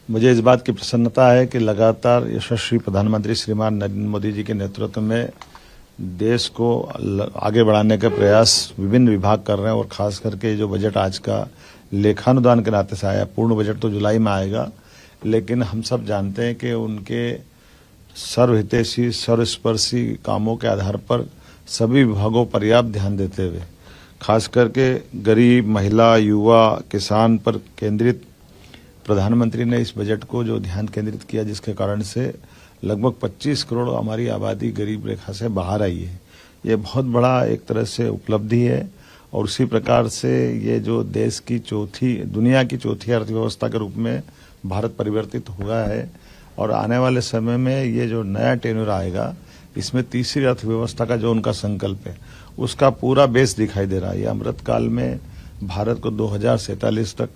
मुझे इस बात की प्रसन्नता है कि लगातार यशस्वी प्रधानमंत्री श्रीमान नरेंद्र मोदी जी के नेतृत्व में देश को आगे बढ़ाने का प्रयास विभिन्न विभाग कर रहे हैं और खास करके जो बजट आज का लेखानुदान के नाते से आया, पूर्ण बजट तो जुलाई में आएगा, लेकिन हम सब जानते हैं कि उनके सर्वहितैषी सर्वस्पर्शी कामों के आधार पर सभी विभागों पर्याप्त ध्यान देते हुए खास करके गरीब, महिला, युवा, किसान पर केंद्रित प्रधानमंत्री ने इस बजट को जो ध्यान केंद्रित किया, जिसके कारण से लगभग 25 करोड़ हमारी आबादी गरीब रेखा से बाहर आई है। ये बहुत बड़ा एक तरह से उपलब्धि है और उसी प्रकार से ये जो देश की दुनिया की चौथी अर्थव्यवस्था के रूप में भारत परिवर्तित हुआ है और आने वाले समय में ये जो नया टेन्योर आएगा, इसमें तीसरी अर्थव्यवस्था का जो उनका संकल्प है, उसका पूरा बेस दिखाई दे रहा है। ये अमृतकाल में भारत को 2047 तक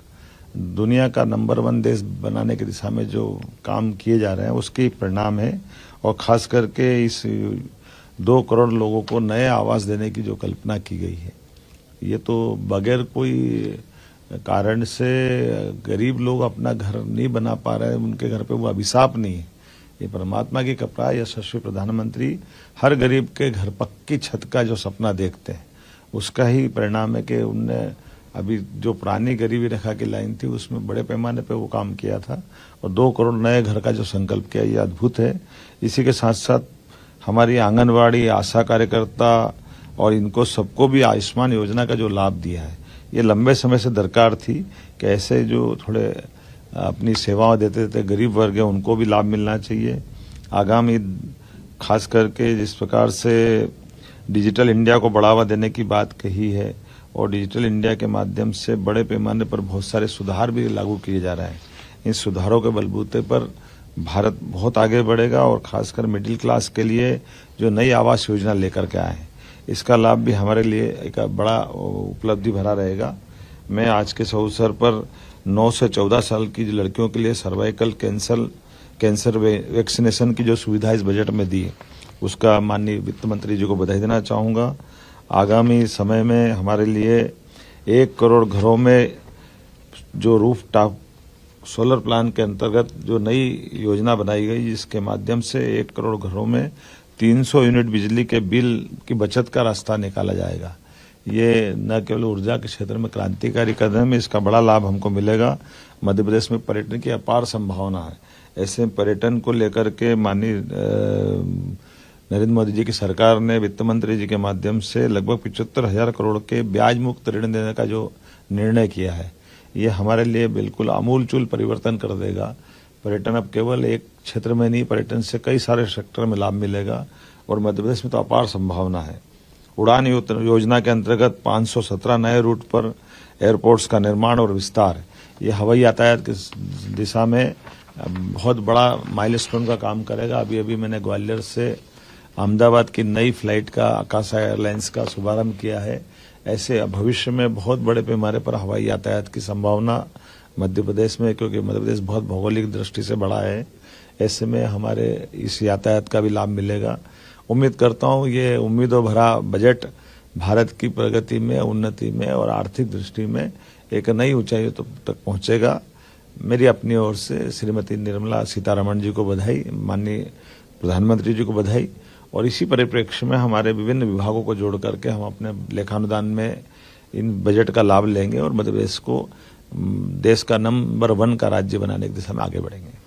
दुनिया का नंबर 1 देश बनाने की दिशा में जो काम किए जा रहे हैं, उसके परिणाम है। और खास करके इस 2 करोड़ लोगों को नए आवास देने की जो कल्पना की गई है, ये तो बगैर कोई कारण से गरीब लोग अपना घर नहीं बना पा रहे हैं, उनके घर पे वो अभिशाप नहीं है, ये परमात्मा की कृपा है। यशस्वी प्रधानमंत्री हर गरीब के घर पक्की छत का जो सपना देखते हैं, उसका ही परिणाम है कि उनने अभी जो पुरानी गरीबी रेखा की लाइन थी, उसमें बड़े पैमाने पे वो काम किया था और 2 करोड़ नए घर का जो संकल्प किया, ये अद्भुत है। इसी के साथ साथ हमारी आंगनवाड़ी, आशा कार्यकर्ता और इनको सबको भी आयुष्मान योजना का जो लाभ दिया है, ये लंबे समय से दरकार थी कि ऐसे जो थोड़े अपनी सेवाएं देते देते गरीब वर्ग है, उनको भी लाभ मिलना चाहिए। आगामी खास करके जिस प्रकार से डिजिटल इंडिया को बढ़ावा देने की बात कही है और डिजिटल इंडिया के माध्यम से बड़े पैमाने पर बहुत सारे सुधार भी लागू किए जा रहे हैं, इन सुधारों के बलबूते पर भारत बहुत आगे बढ़ेगा और खासकर मिडिल क्लास के लिए जो नई आवास योजना लेकर के आए हैं, इसका लाभ भी हमारे लिए एक बड़ा उपलब्धि भरा रहेगा। मैं आज के इस अवसर पर 9 से 14 साल की लड़कियों के लिए सर्वाइकल कैंसर वैक्सीनेशन की जो सुविधा इस बजट में दी है, उसका माननीय वित्त मंत्री जी को बधाई देना चाहूँगा। आगामी समय में हमारे लिए 1 करोड़ घरों में जो रूफ टॉप सोलर प्लान के अंतर्गत जो नई योजना बनाई गई, जिसके माध्यम से 1 करोड़ घरों में 300 यूनिट बिजली के बिल की बचत का रास्ता निकाला जाएगा। ये न केवल ऊर्जा के क्षेत्र में क्रांतिकारी कदम है, इसका बड़ा लाभ हमको मिलेगा। मध्य प्रदेश में पर्यटन की अपार संभावना है। ऐसे पर्यटन को लेकर के माननीय नरेंद्र मोदी जी की सरकार ने वित्त मंत्री जी के माध्यम से लगभग 75,000 करोड़ के ब्याज मुक्त ऋण देने का जो निर्णय किया है, ये हमारे लिए बिल्कुल आमूलचूल परिवर्तन कर देगा। पर्यटन अब केवल एक क्षेत्र में नहीं, पर्यटन से कई सारे सेक्टर में लाभ मिलेगा और मध्य प्रदेश में तो अपार संभावना है। उड़ान योजना के अंतर्गत 517 नए रूट पर एयरपोर्ट्स का निर्माण और विस्तार, ये हवाई यातायात की दिशा में बहुत बड़ा माइलस्टोन का काम करेगा। अभी मैंने ग्वालियर से अहमदाबाद की नई फ्लाइट का आकाशा एयरलाइंस का शुभारंभ किया है। ऐसे भविष्य में बहुत बड़े पैमाने पर हवाई यातायात की संभावना मध्य प्रदेश में, क्योंकि मध्य प्रदेश बहुत भौगोलिक दृष्टि से बड़ा है, ऐसे में हमारे इस यातायात का भी लाभ मिलेगा। उम्मीद करता हूँ ये उम्मीदों भरा बजट भारत की प्रगति में, उन्नति में और आर्थिक दृष्टि में एक नई ऊंचाई तक पहुंचेगा। मेरी अपनी ओर से श्रीमती निर्मला सीतारमण जी को बधाई, माननीय प्रधानमंत्री जी को बधाई। और इसी परिप्रेक्ष्य में हमारे विभिन्न विभागों को जोड़ करके हम अपने लेखानुदान में इन बजट का लाभ लेंगे और मध्य प्रदेश को देश का नंबर 1 का राज्य बनाने की दिशा में आगे बढ़ेंगे।